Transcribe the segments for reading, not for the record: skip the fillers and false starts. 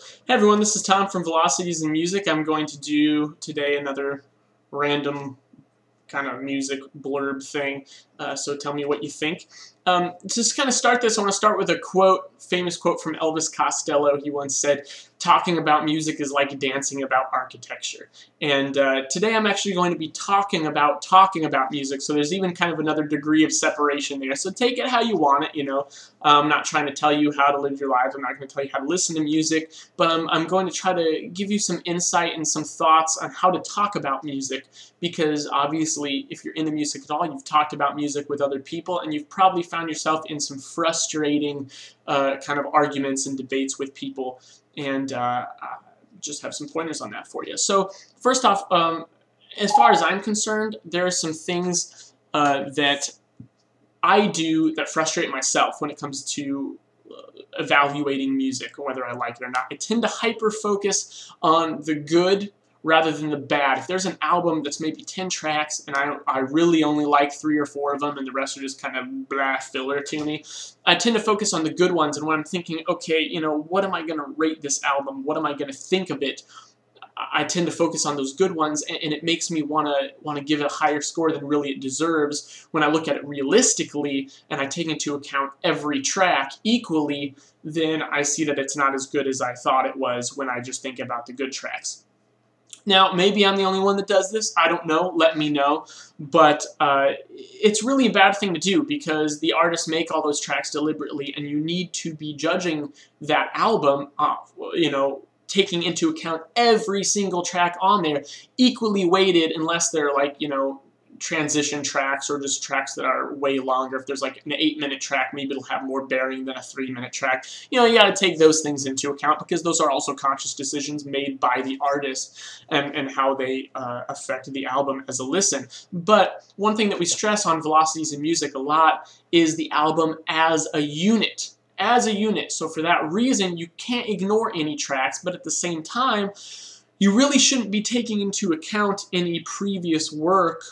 Hey everyone, this is Tom from Velocities in Music. I'm going to do today another random kind of music blurb thing, so tell me what you think. To just kind of start this, I want to start with a quote, famous quote from Elvis Costello. He once said, "Talking about music is like dancing about architecture." And today I'm actually going to be talking about music, so there's even kind of another degree of separation there. So take it how you want it, you know. I'm not trying to tell you how to live your lives. I'm not going to tell you how to listen to music, but I'm going to try to give you some insight and some thoughts on how to talk about music, because obviously if you're into music at all, you've talked about music with other people, and you've probably found yourself in some frustrating kind of arguments and debates with people, and just have some pointers on that for you. So first off, as far as I'm concerned, there are some things that I do that frustrate myself when it comes to evaluating music, or whether I like it or not. I tend to hyper-focus on the good rather than the bad. If there's an album that's maybe 10 tracks and I really only like 3 or 4 of them and the rest are just kind of blah filler to me, I tend to focus on the good ones. And when I'm thinking, okay, you know, what am I going to rate this album? What am I going to think of it? I tend to focus on those good ones, and it makes me want to give it a higher score than really it deserves. When I look at it realistically and I take into account every track equally, then I see that it's not as good as I thought it was when I just think about the good tracks. Now, maybe I'm the only one that does this. I don't know. Let me know. But it's really a bad thing to do, because the artists make all those tracks deliberately, and you need to be judging that album, you know, taking into account every single track on there, equally weighted, unless they're like, you know, transition tracks or just tracks that are way longer. If there's like an 8-minute track, maybe it'll have more bearing than a 3-minute track. You know, you got to take those things into account, because those are also conscious decisions made by the artist, and how they affect the album as a listen. But one thing that we stress on Velocities in Music a lot is the album as a unit. As a unit. So for that reason, you can't ignore any tracks, but at the same time, you really shouldn't be taking into account any previous work,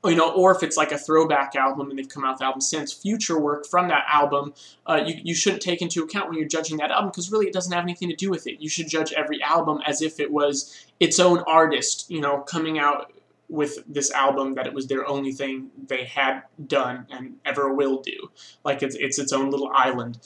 you know, or if it's like a throwback album and they've come out with the album since, future work from that album, you shouldn't take into account when you're judging that album, because really it doesn't have anything to do with it. You should judge every album as if it was its own artist, you know, coming out with this album, that it was their only thing they had done and ever will do. Like it's its own little island.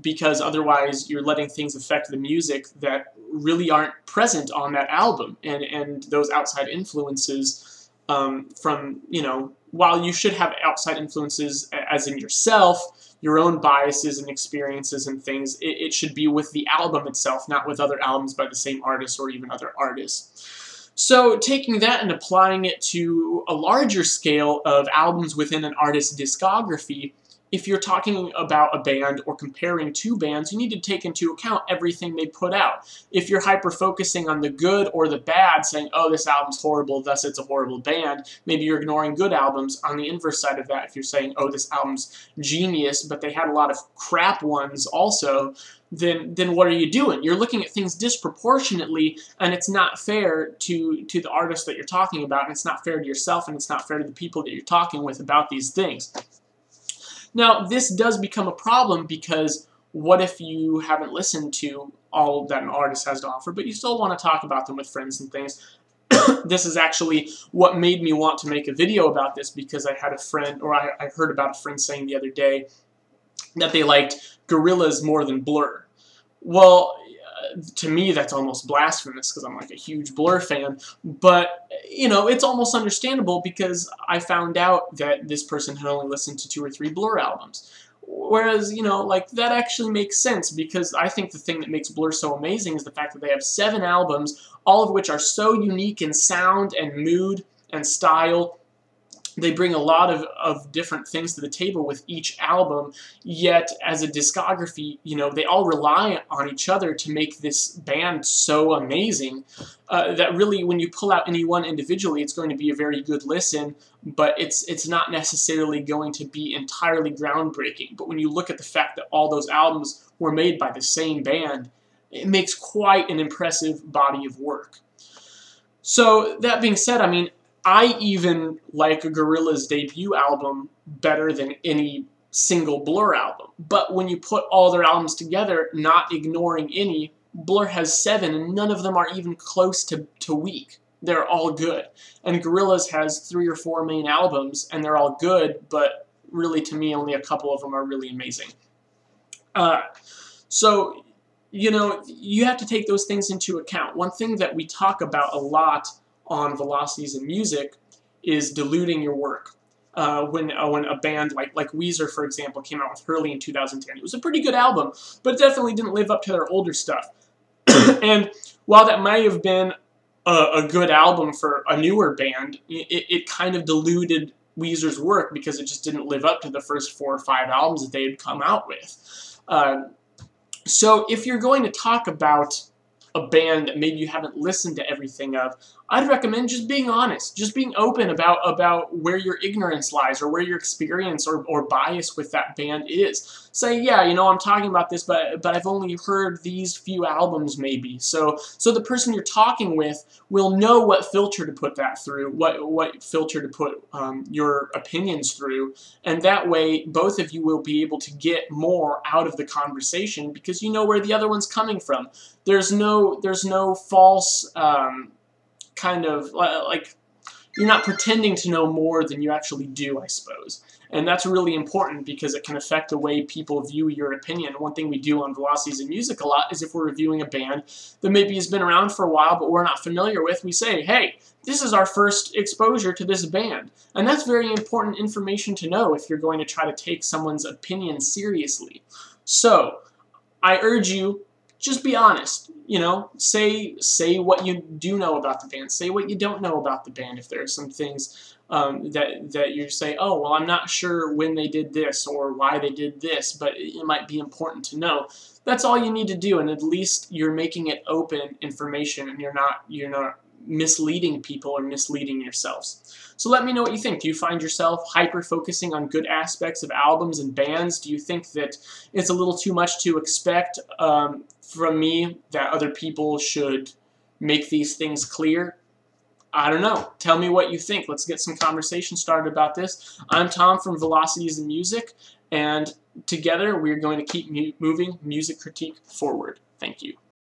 Because otherwise you're letting things affect the music that really aren't present on that album. And those outside influences from, you know, while you should have outside influences as in yourself, your own biases and experiences and things, it should be with the album itself, not with other albums by the same artist or even other artists. So taking that and applying it to a larger scale of albums within an artist's discography, if you're talking about a band or comparing two bands, you need to take into account everything they put out. If you're hyper-focusing on the good or the bad, saying, oh, this album's horrible, thus it's a horrible band, maybe you're ignoring good albums. On the inverse side of that, if you're saying, oh, this album's genius, but they had a lot of crap ones also, then what are you doing? You're looking at things disproportionately, and it's not fair to the artist that you're talking about, and it's not fair to yourself, and it's not fair to the people that you're talking with about these things. Now, this does become a problem, because what if you haven't listened to all that an artist has to offer, but you still want to talk about them with friends and things? This is actually what made me want to make a video about this, because I had a friend, or I heard about a friend saying the other day that they liked Gorillaz more than Blur. Well, to me, that's almost blasphemous, because I'm like a huge Blur fan, but, you know, it's almost understandable, because I found out that this person had only listened to 2 or 3 Blur albums. Whereas, you know, like, that actually makes sense, because I think the thing that makes Blur so amazing is the fact that they have 7 albums, all of which are so unique in sound and mood and style. They bring a lot of different things to the table with each album, yet as a discography, you know, they all rely on each other to make this band so amazing that really, when you pull out any one individually, it's going to be a very good listen, but it's not necessarily going to be entirely groundbreaking. But when you look at the fact that all those albums were made by the same band, it makes quite an impressive body of work. So that being said, I mean, I even like a Gorillaz debut album better than any single Blur album. But when you put all their albums together, not ignoring any, Blur has 7, and none of them are even close to weak. They're all good. And Gorillaz has 3 or 4 main albums, and they're all good, but really, to me, only a couple of them are really amazing. So, you know, you have to take those things into account. One thing that we talk about a lot on Velocities in Music is diluting your work. When a band like Weezer, for example, came out with Hurley in 2010. It was a pretty good album, but it definitely didn't live up to their older stuff. And while that may have been a good album for a newer band, it kind of diluted Weezer's work because it just didn't live up to the first 4 or 5 albums that they had come out with. So if you're going to talk about a band that maybe you haven't listened to everything of, I'd recommend just being honest, just being open about where your ignorance lies or where your experience or bias with that band is. Say, yeah, you know, I'm talking about this, but I've only heard these few albums maybe. So the person you're talking with will know what filter to put that through, what filter to put your opinions through, and that way both of you will be able to get more out of the conversation because you know where the other one's coming from. There's no false kind of, like, you're not pretending to know more than you actually do, I suppose. And that's really important because it can affect the way people view your opinion. One thing we do on Velocities in Music a lot is if we're reviewing a band that maybe has been around for a while but we're not familiar with, we say, hey, this is our first exposure to this band. And that's very important information to know if you're going to try to take someone's opinion seriously. So, I urge you, just be honest, you know, say what you do know about the band, say what you don't know about the band. If there are some things that you say, oh, well, I'm not sure when they did this or why they did this, but it might be important to know. That's all you need to do, and at least you're making it open information, and you're not misleading people or misleading yourselves. So let me know what you think. Do you find yourself hyper-focusing on good aspects of albums and bands? Do you think that it's a little too much to expect from me that other people should make these things clear? I don't know. Tell me what you think. Let's get some conversation started about this. I'm Tom from Velocities in Music, and together we're going to keep moving music critique forward. Thank you.